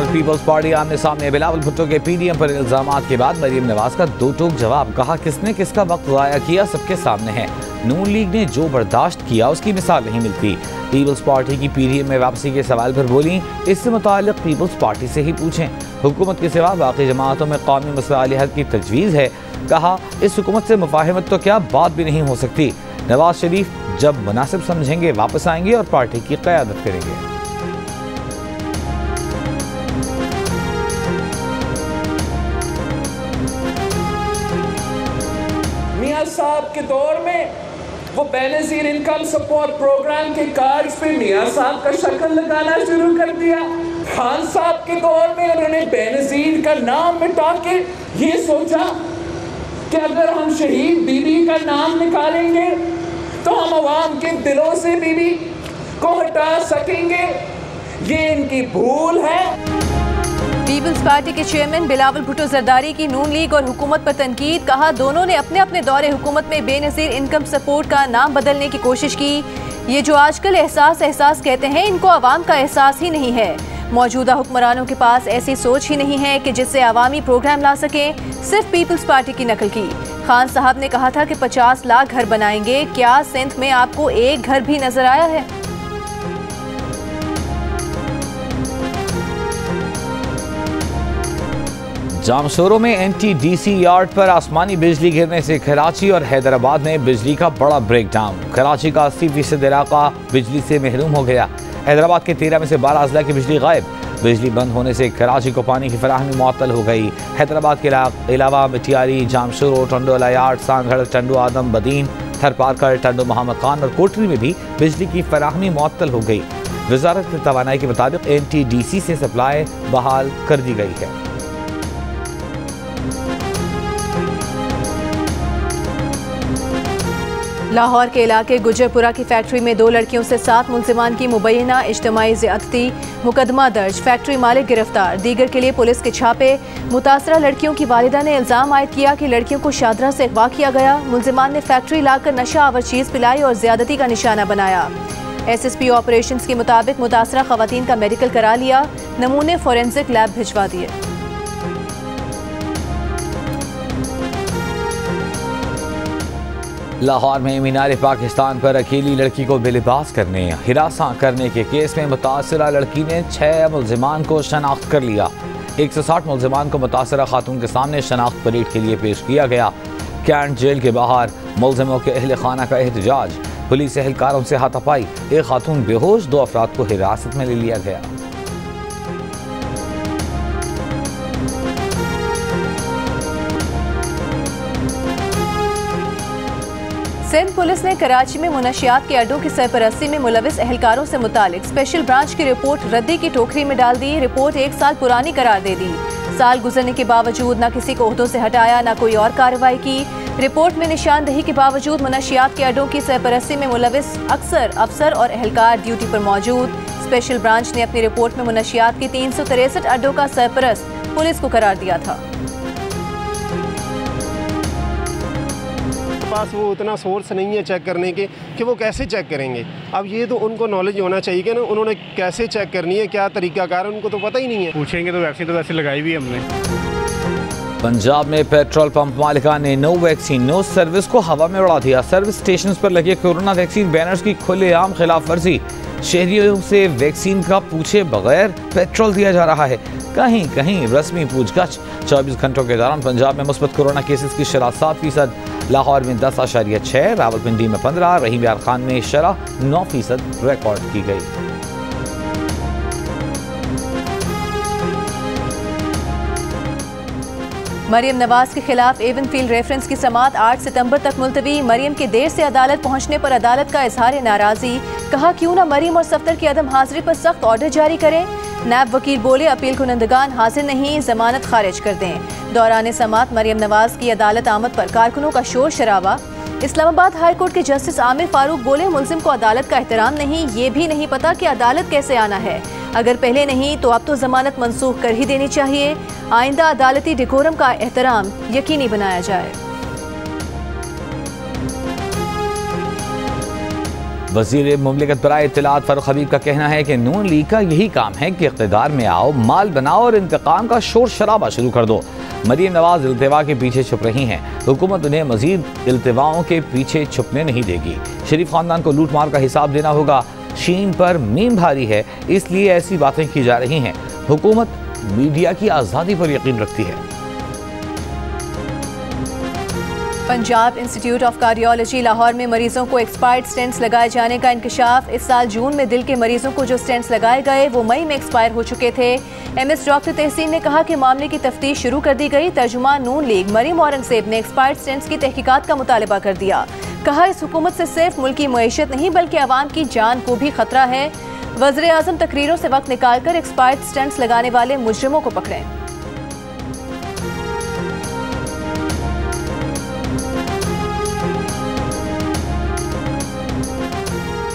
और peoples party आमने सामने। बिलावल भुट्टो के पीडीएम पर इल्जामात के बाद मरियम नवाज का दो टोक जवाब। कहा किसने किसका वक्त ज़ाया किया सबके सामने है। नून लीग ने जो बर्दाश्त किया उसकी मिसाल नहीं मिलती। पीपल्स पार्टी की पीडीएम में वापसी के सवाल पर बोली, इससे मुताल्लिक पीपल्स पार्टी से ही पूछें। हुकूमत के सिवा बाकी जमातों में कौमी मसाइल हल की तजवीज़ है। कहा इस हुकूमत से मुफाहमत तो क्या बात भी नहीं हो सकती। नवाज शरीफ जब मुनासिब समझेंगे वापस आएंगे और पार्टी की क़यादत करेंगे। मियां साहब के दौर में वो बेनज़ीर इनकम सपोर्ट प्रोग्राम के कार्ड्स पे मियां साहब का शक्ल लगाना शुरू कर दिया। खान साहब के दौर में उन्होंने बेनज़ीर का नाम मिटा के ये सोचा कि अगर हम शहीद बीबी का नाम निकालेंगे तो हम अवाम के दिलों से बीबी को हटा सकेंगे। ये इनकी भूल है। पीपल्स पार्टी के चेयरमैन बिलावल भुट्टो जरदारी की नून लीग और हुकूमत पर तनकीद। कहा दोनों ने अपने अपने दौरे हुकूमत में बेनज़ीर इनकम सपोर्ट का नाम बदलने की कोशिश की। ये जो आजकल एहसास कहते हैं इनको आवाम का एहसास ही नहीं है। मौजूदा हुक्मरानों के पास ऐसी सोच ही नहीं है कि जिससे अवामी प्रोग्राम ला सकें। सिर्फ पीपल्स पार्टी की नकल की। खान साहब ने कहा था कि 50 लाख घर बनाएंगे। क्या सिंध में आपको एक घर भी नजर आया है? जामशोरों में NTDC यार्ड पर आसमानी बिजली गिरने से कराची और हैदराबाद में बिजली का बड़ा ब्रेकडाउन। कराची का 80% इलाका बिजली से महरूम हो गया। हैदराबाद के 13 में से 12 अजला की बिजली गायब। बिजली बंद होने से कराची को पानी की फराहमी मुअत्तल हो गई। हैदराबाद के अलावा मिटियारी, जामशोरो, टंडोला यार्ड, सांगड़, टंडो आदम, बदीन, थरपारकर, टंडो मोहम्मद खान और कोटरी में भी बिजली की फराहमी मुअत्तल हो गई। वजारत तवानाई के मुताबिक NTDC से सप्लाई बहाल कर दी गई है। लाहौर के इलाके गुजरपुरा की फैक्ट्री में 2 लड़कियों से 7 मुल्जिमान की मुबैना इज्तिमाई ज़्यादती। मुकदमा दर्ज, फैक्ट्री मालिक गिरफ्तार। दीगर के लिए पुलिस के छापे। मुतासरा लड़कियों की वालिदा ने इल्ज़ाम आयद किया कि लड़कियों को शादरा से अगवा किया गया। मुल्जिमान ने फैक्ट्री लाकर नशा आवर चीज़ पिलाई और ज़्यादती का निशाना बनाया। SSP ऑपरेशंस के मुताबिक मुतासरा खवातीन का मेडिकल करा लिया। नमूने फोरेंसिक लैब भिजवा दिए। लाहौर में मीनार पाकिस्तान पर अकेली लड़की को बेलिबास करने, हिरासा करने के केस में मुतासरा लड़की ने 6 मुल्जिमान को शनाख्त कर लिया। 160 मुल्जिमान को मुतासरा खातून के सामने शनाख्त परेड के लिए पेश किया गया। कैंट जेल के बाहर मुल्जिमों के अहल खाना का एहतजाज। पुलिस एहलकारों से हाथापाई। एक खातून बेहोश, 2 अफराद को हिरासत में ले लिया गया। सिंध पुलिस ने कराची में मुनशियात के अड्डों की सरपरस्ती में मुलविस एहलकारों से मुतालिक स्पेशल ब्रांच की रिपोर्ट रद्दी की टोकरी में डाल दी। रिपोर्ट 1 साल पुरानी करार दे दी। साल गुजरने के बावजूद न किसी को ओहदों से हटाया, न कोई और कार्रवाई की। रिपोर्ट में निशानदही के बावजूद मुनशियात के अड्डों की सरपरस्ती में मुलविस अक्सर अफसर और एहलकार ड्यूटी पर मौजूद। स्पेशल ब्रांच ने अपनी रिपोर्ट में मुनशियात के 363 अड्डों का सरपरस्त पुलिस को करार दिया था। पास वो उतना सोर्स नहीं है चेक करने के कि वो कैसे चेक करेंगे। अब ये तो उनको नॉलेज होना चाहिए कि ना उन्होंने कैसे चेक करनी है, क्या तरीकाकार है, उनको तो पता ही नहीं है। पूछेंगे तो वैक्सीन तो वैसे लगाई भी हमने। पंजाब में पेट्रोल पंप मालिकान ने नो वैक्सीन नो सर्विस को हवा में उड़ा दिया। सर्विस स्टेशन पर लगे कोरोना वैक्सीन बैनर्स की खुलेआम खिलाफ वर्जी। शहरियों से वैक्सीन का पूछे बगैर पेट्रोल दिया जा रहा है। कहीं कहीं रस्मी पूछताछ। 24 घंटों के दौरान पंजाब में मुस्बत कोरोना केसेस की शरह 7%। लाहौर में 10.6, रावलपिंडी में 15, रहीम यार खान में शरह 9% रिकॉर्ड की गई। मरियम नवाज के खिलाफ एवन फील्ड रेफरेंस की समाअत 8 सितंबर तक मुलतवी। मरियम के देर से अदालत पहुंचने पर अदालत का इजहार नाराजगी। कहा क्यों ना मरियम और सफ्तर की अदम हाजिरी पर सख्त ऑर्डर जारी करें। नैब वकील बोले अपील कुनंदगान हाजिर नहीं, जमानत खारिज कर दें। दौरान समाअत मरियम नवाज की अदालत आमद पर कारकुनों का शोर शराबा। इस्लामाबाद हाई कोर्ट के जस्टिस आमिर फारूक बोले मुल्जिम को अदालत का एहतराम नहीं, ये भी नहीं पता कि अदालत कैसे आना है। अगर पहले नहीं तो अब तो जमानत मंसूख कर ही देनी चाहिए। आइंदा अदालती डिकोरम का एहतराम यकीनी बनाया जाए। वज़ीर मुमलिकत बराए इत्तलात फारूक हबीब का कहना है कि नून लीग का यही काम है कि इक़्तिदार में आओ, माल बनाओ और इंतकाम का शोर शराबा शुरू कर दो। मरीम नवाज इल्तिवा के पीछे छुप रही हैं, हुकूमत उन्हें मजीद इल्तिवाओं के पीछे छुपने नहीं देगी। शरीफ खानदान को लूट मार का हिसाब देना होगा। शीन पर मीम भारी है, इसलिए ऐसी बातें की जा रही हैं। हुकूमत मीडिया की आज़ादी पर यकीन रखती है। Punjab institute of cardiology Lahore में मरीजों को एक्सपायर्ड स्टेंट्स लगाए जाने का इंकशाफ। इस साल जून में दिल के मरीजों को जो स्टेंट्स लगाए गए वो मई में एक्सपायर हो चुके थे। एमएस डॉक्टर तहसीन ने कहा कि मामले की तफ्तीश शुरू कर दी गई। तर्जुमान नून लीग मरीम औरंगजेब ने एक्सपायर्ड स्टेंट्स की तहकीकात का मुतालबा कर दिया। कहा इस हुकूमत से सिर्फ मुल्की मईशत नहीं बल्कि आवाम की जान को भी खतरा है। वज़ीर आज़म तकरीरों से वक्त निकालकर एक्सपायर्ड स्टेंट्स लगाने वाले मुजरिमों को पकड़ें।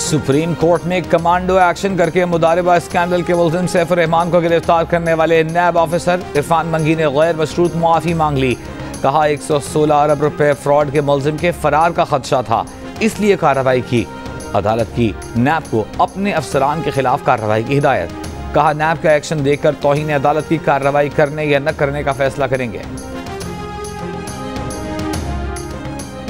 सुप्रीम कोर्ट में कमांडो एक्शन करके मुदारिबा स्कैंडल के मुल्ज़िम सैफुर रहमान को गिरफ्तार करने वाले नैब ऑफिसर इरफान मंगी ने गैर मशरूत मुआफ़ी मांग ली। कहा 116 अरब रुपए फ्रॉड के मुल्ज़िम के फरार का खदशा था, इसलिए कार्रवाई की। अदालत की नैब को अपने अफसरान के खिलाफ कार्रवाई की हिदायत। कहा नैब का एक्शन देखकर तौहीन अदालत की कार्रवाई करने या न करने का फैसला करेंगे।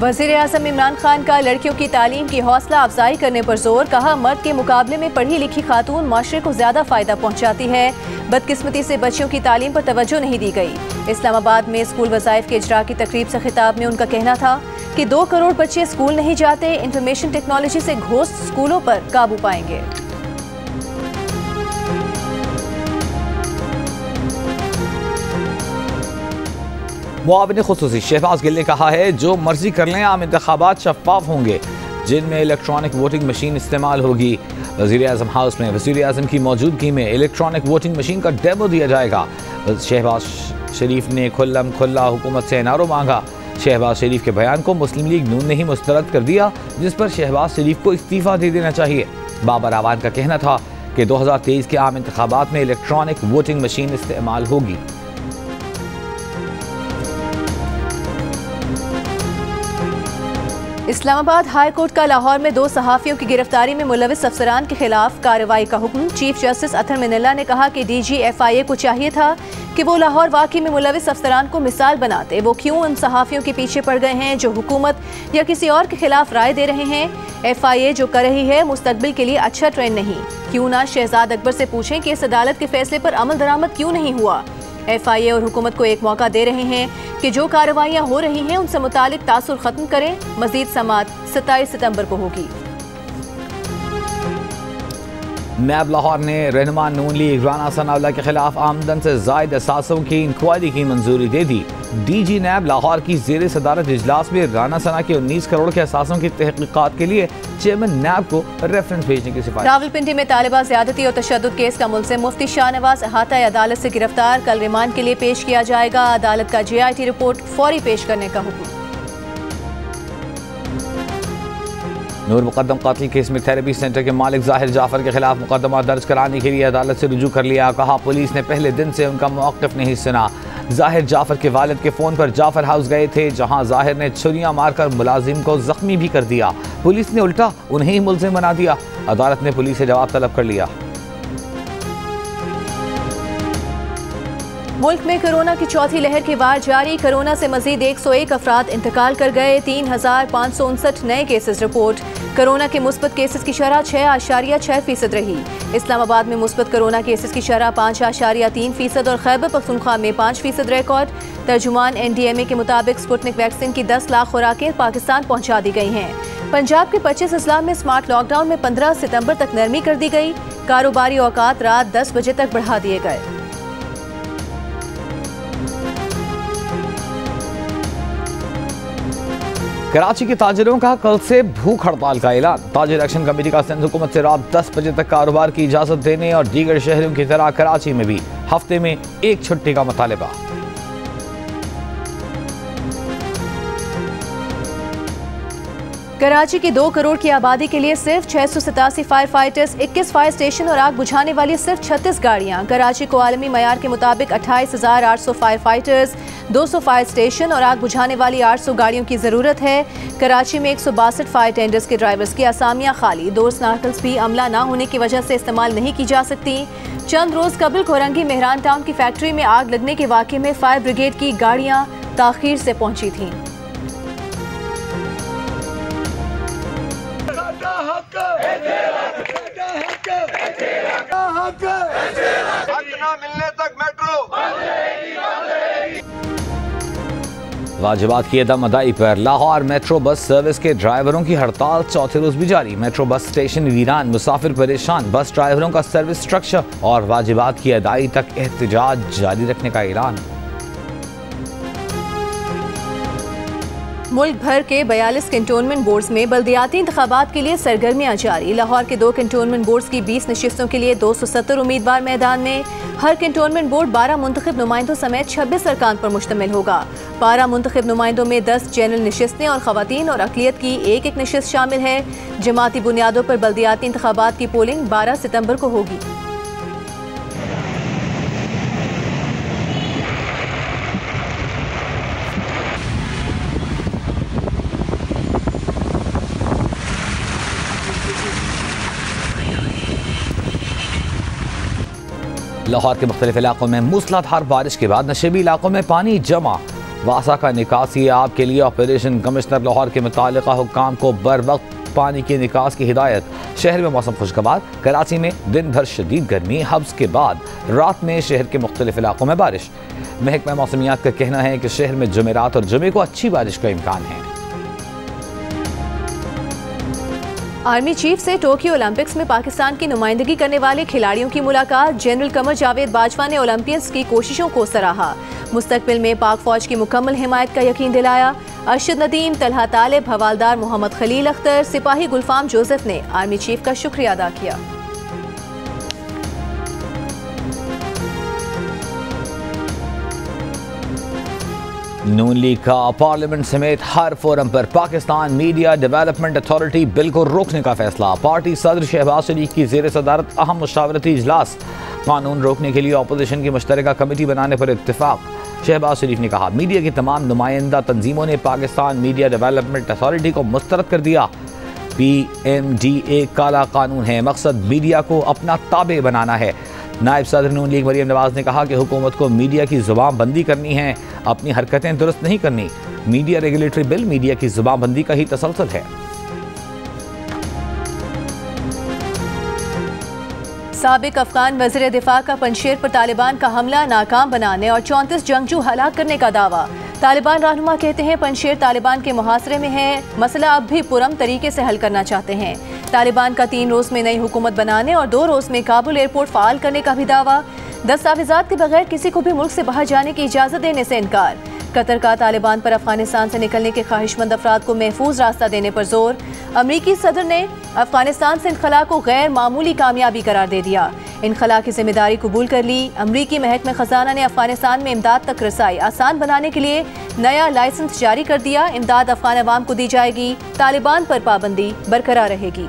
वज़ीर आज़म इमरान खान का लड़कियों की तालीम की हौसला अफजाई करने पर जोर। कहा मर्द के मुकाबले में पढ़ी लिखी खातून माशरे को ज़्यादा फ़ायदा पहुँचाती है। बदकिस्मती से बच्चियों की तालीम पर तवज्जो नहीं दी गई। इस्लामाबाद में स्कूल वज़ाइफ के इजरा की तकरीब से खिताब में उनका कहना था कि 2 करोड़ बच्चे स्कूल नहीं जाते। इंफॉर्मेशन टेक्नोलॉजी से घोस्ट स्कूलों पर काबू पाएंगे। मुआविन खुसूसी शहबाज गिल ने कहा है जो मर्जी कर लें, आम इंतखाबात शफाफ होंगे जिनमें इलेक्ट्रॉनिक वोटिंग मशीन इस्तेमाल होगी। वज़ीर आज़म हाउस में वज़ीर आज़म की मौजूदगी में इलेक्ट्रॉनिक वोटिंग मशीन का डेमो दिया जाएगा। शहबाज शरीफ ने खुल्लम खुल्ला हुकूमत से एनआरओ मांगा। शहबाज शरीफ के बयान को मुस्लिम लीग नून ने ही मुस्तरद कर दिया, जिस पर शहबाज शरीफ को इस्तीफ़ा दे देना चाहिए। बाबर आवान का कहना था कि 2023 के आम इंतखाबात में इलेक्ट्रॉनिक वोटिंग मशीन इस्तेमाल होगी। इस्लामाबाद हाई कोर्ट का लाहौर में 2 सहाफ़ियों की गिरफ्तारी में मुलविस अफसरान के खिलाफ कार्रवाई का हुक्म। चीफ जस्टिस अतर मिनल्ला ने कहा कि DG FIA को चाहिए था कि वो लाहौर वाक़ई में मुलविस अफसरान को मिसाल बनाते। वो क्यों उन सहाफ़ियों के पीछे पड़ गए हैं जो हुकूमत या किसी और के खिलाफ राय दे रहे हैं। FIA जो कर रही है मुस्तकबिल के लिए अच्छा ट्रेंड नहीं। क्यों ना शहजाद अकबर से पूछें कि इस अदालत के फैसले पर अमल दरामद क्यों नहीं हुआ। FIA और हुकूमत को एक मौका दे रहे हैं कि जो कार्रवाइयाँ हो रही हैं उनसे मुतालिक तासुर खत्म करें। मजीद समाअत 27 सितंबर को होगी। नैब लाहौर ने रहनुमा नून लीग राना सनाउल्लाह के खिलाफ आमदन से जायद असासों की इंक्वायरी की मंजूरी दे दी। DG नैब लाहौर की ज़ेर सदारत इजलास में राना सना के 19 करोड़ के असासों की तहकीकात के लिए चेयरमैन नैब को रेफरेंस भेजने की सिफारिश। रावलपिंडी में तालिबा ज़्यादती और तशद्दुद केस का मुल्ज़िम मुफ्ती शाहनवाज अहाता अदालत से गिरफ्तार। कल रिमांड के लिए पेश किया जाएगा। अदालत का JIT रिपोर्ट फौरी पेश करने का हुक्म। नूर मुकद्दम कातिल केस में थेरेपी सेंटर के मालिक जाहिर जाफर के खिलाफ मुकदमा दर्ज कराने के लिए अदालत से रुजू कर लिया। कहा पुलिस ने पहले दिन से उनका मौक़िफ़ नहीं सुना। जाहिर जाफर के वालिद के फ़ोन पर जाफर हाउस गए थे, जहां जाहिर ने छुरियां मारकर मुलाजिम को जख्मी भी कर दिया। पुलिस ने उल्टा उन्हें ही मुल्ज़िम बना दिया। अदालत ने पुलिस से जवाब तलब कर लिया। मुल्क में कोरोना की चौथी लहर की वार जारी। कोरोना से मजीद 101 अफराद इंतकाल कर गए। 3559 नए केसेस रिपोर्ट। कोरोना के मुस्बत केसेस की शरह 6.6% रही। इस्लामाबाद में मुस्बत कोरोना केसेस की शरह 5.3% और खैबर पख्तूनख्वा में 5% रिकॉर्ड। तर्जुमान NDMA के मुताबिक स्पुतनिक वैक्सीन की 10 लाख खुराकें पाकिस्तान पहुँचा दी गई हैं। पंजाब के 25 अजला में स्मार्ट लॉकडाउन में 15 सितंबर तक नरमी कर दी गई। कारोबारी औकात रात 10 बजे तक बढ़ा दिए गए। कराची के ताजिरों का कल से भूख हड़ताल का ऐलान। ताजिर एक्शन कमेटी का सिंध हुकूमत से रात 10 बजे तक कारोबार की इजाज़त देने और दीगर शहरों की तरह कराची में भी हफ्ते में एक छुट्टी का मुतालबा। कराची की 2 करोड़ की आबादी के लिए सिर्फ 687 फायर फाइटर्स, 21 फायर स्टेशन और आग बुझाने वाली सिर्फ 36 गाड़ियां। कराची को आलमी मयार के मुताबिक 28,800 फायर फाइटर्स, 200 फायर स्टेशन और आग बुझाने वाली 800 गाड़ियों की जरूरत है। कराची में 162 फायर टेंडर्स के ड्राइवर्स की असामियां खाली, 2 स्नार्कल्स भी अमला न होने की वजह से इस्तेमाल नहीं की जा सकती। चंद रोज कबल कोरंगी मेहरान टाउन की फैक्ट्री में आग लगने के वाक़े में फायर ब्रिगेड की गाड़ियां ताखीर से पहुंची थीं। वाजिबात की अदम अदाई पर लाहौर मेट्रो बस सर्विस के ड्राइवरों की हड़ताल चौथे रोज भी जारी। मेट्रो बस स्टेशन वीरान, मुसाफिर परेशान, बस ड्राइवरों का सर्विस स्ट्रक्चर और वाजिबात की अदाई तक एहतजाज जारी रखने का ऐलान। मुल्क भर के 42 कैंटोनमेंट बोर्ड्स में बल्दियाती इंतखाबात के लिए सरगर्मियां जारी। लाहौर के 2 कैंटोनमेंट बोर्ड्स की 20 नशिस्तों के लिए 270 उम्मीदवार मैदान में। हर कैंटोनमेंट बोर्ड 12 मुंतखब नुमाइंदों समेत 26 अरकान पर मुश्तमिल होगा। 12 मुंतखब नुमाइंदों में 10 जनरल नशिस्तें और खवातीन और अकलियत की एक नशिस्त शामिल है। जमाती बुनियादों पर बल्दियाती इंतखाबात की पोलिंग 12 सितंबर को होगी। लाहौर के मुख्तलिफ इलाकों में मूसलाधार बारिश के बाद नशेबी इलाकों में पानी जमा। वासा का निकासी ऐप के लिए ऑपरेशन कमिश्नर लाहौर के मुतालिका हुक्काम को बर वक्त पानी के निकास की हिदायत। शहर में मौसम खुशगवार। कराची में दिन भर शदीद गर्मी, हब्स के बाद रात में शहर के मुख्तलिफ इलाकों में बारिश। महकमा मौसमियात का कहना है कि शहर में जुमेरात और जुमे को अच्छी बारिश का इम्कान है। आर्मी चीफ से टोक्यो ओलंपिक्स में पाकिस्तान की नुमाइंदगी करने वाले खिलाड़ियों की मुलाकात। जनरल कमर जावेद बाजवा ने ओलंपियंस की कोशिशों को सराहा। मुस्तकबिल में पाक फौज की मुकम्मल हिमायत का यकीन दिलाया। अरशद नदीम, तलहा तालिब, हवालदार मोहम्मद खलील अख्तर, सिपाही गुलफाम जोसेफ ने आर्मी चीफ का शुक्रिया अदा किया। नून लीग का पार्लियामेंट समेत हर फोरम पर Pakistan media development authority bill को रोकने का फैसला। पार्टी सदर शहबाज शरीफ की ज़ेर सदारत अहम मुशावरती इजलास। कानून रोकने के लिए अपोजिशन की मुश्तरका कमेटी बनाने पर इत्तेफाक। शहबाज शरीफ ने कहा, मीडिया की तमाम नुमाइंदा तंजीमों ने पाकिस्तान मीडिया डेवलपमेंट अथॉरिटी को मुस्तरद कर दिया। PMDA काला कानून है, मकसद मीडिया को अपना ताबे बनाना है। नायब सदर नून लीग मरियम नवाज ने कहा कि हुकूमत को मीडिया की जुबानबंदी करनी है, अपनी हरकतें दुरुस्त नहीं करनी। मीडिया रेगुलेटरी बिल मीडिया की जुबानबंदी का ही तसलसल है। साबिक अफगान वज़ीर दिफा का पंजशेर पर तालिबान का हमला नाकाम बनाने और 34 जंगजू हलाक करने का दावा। तालिबान रहनुमा कहते हैं पंजशेर तालिबान के मुहासरे में है, मसला अब भी पुरअमन तरीके से हल करना चाहते हैं। तालिबान का 3 रोज़ में नई हुकूमत बनाने और 2 रोज़ में काबुल एयरपोर्ट फ़ाल करने का भी दावा। दस्तावेज़ात के बगैर किसी को भी मुल्क से बाहर जाने की इजाज़त देने से इनकार। कतर का तालिबान पर अफगानिस्तान से निकलने के ख्वाहिशमंद अफराद को महफूज रास्ता देने पर जोर। अमरीकी सदर ने अफगानिस्तान से इनखला को गैर मामूली कामयाबी करार दे दिया। इनखला की जिम्मेदारी कबूल कर ली। अमरीकी महकमा खजाना ने अफगानिस्तान में इमदाद तक रसाई आसान बनाने के लिए नया लाइसेंस जारी कर दिया। इमदाद अफगान अवाम को दी जाएगी। तालिबान पर पाबंदी बरकरार रहेगी।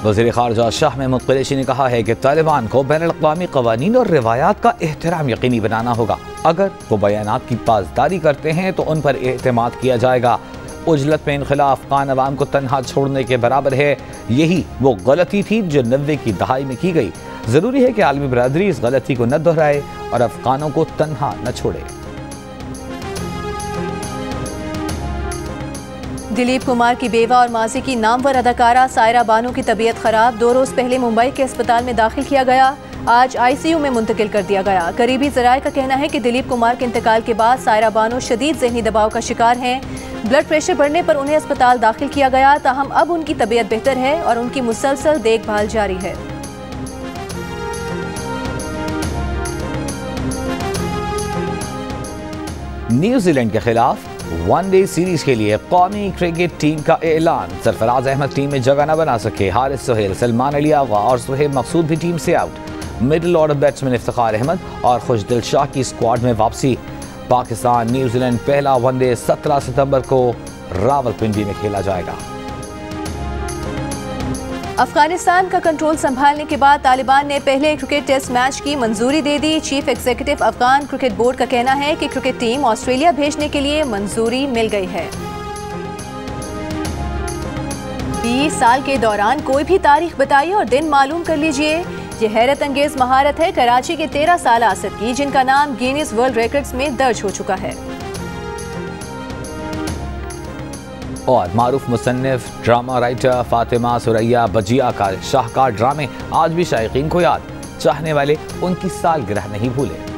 वज़ीर ख़ारजा शाह महमूद कुरैशी ने कहा है कि तालिबान को बैनुल-अक़वामी क़वानीन और रिवायात का एहतराम यकीनी बनाना होगा। अगर वो बयानात की पासदारी करते हैं तो उन पर एतमाद किया जाएगा। उजलत में इनखिला अफ़गान अवाम को तन्हा छोड़ने के बराबर है। यही वो गलती थी जो 90 की दहाई में की गई। ज़रूरी है कि आलमी बरादरी इस गलती को न दोहराए और अफ़गानों को तन्हा न छोड़े। दिलीप कुमार की बेवा और माजी की नामवर अदाकारा सायरा बानो की तबीयत खराब। 2 रोज पहले मुंबई के अस्पताल में दाखिल किया गया, आज ICU में मुंतकिल कर दिया गया। करीबी ज़राए का कहना है कि दिलीप कुमार के इंतकाल के बाद सायरा बानो शदीद ज़हनी दबाव का शिकार हैं। ब्लड प्रेशर बढ़ने पर उन्हें अस्पताल दाखिल किया गया, ताहम अब उनकी तबीयत बेहतर है और उनकी मुसलसल देखभाल जारी है। न्यूजीलैंड के खिलाफ वनडे सीरीज के लिए कौमी क्रिकेट टीम का ऐलान। सरफराज अहमद टीम में जगह न बना सके। हारिस सुहेल, सलमान अली आगा और सुहेब मकसूद भी टीम से out. Middle order batsman Iftikhar Ahmed और खुशदिल शाह की स्क्वाड में वापसी। पाकिस्तान न्यूजीलैंड पहला वनडे 17 सितंबर को रावलपिंडी में खेला जाएगा। अफगानिस्तान का कंट्रोल संभालने के बाद तालिबान ने पहले क्रिकेट टेस्ट मैच की मंजूरी दे दी। Chief executive Afghan cricket board का कहना है कि क्रिकेट टीम ऑस्ट्रेलिया भेजने के लिए मंजूरी मिल गई है। 20 साल के दौरान कोई भी तारीख बताइए और दिन मालूम कर लीजिए। ये हैरत अंगेज महारत है कराची के 13 साल आसिद की, जिनका नाम गिनीज वर्ल्ड रिकॉर्ड्स में दर्ज हो चुका है। और मारूफ मुसन्निफ ड्रामा राइटर फातिमा सुरैया बजिया का शाहकार ड्रामे आज भी शायकीन को याद। चाहने वाले उनकी सालगिरह नहीं भूले।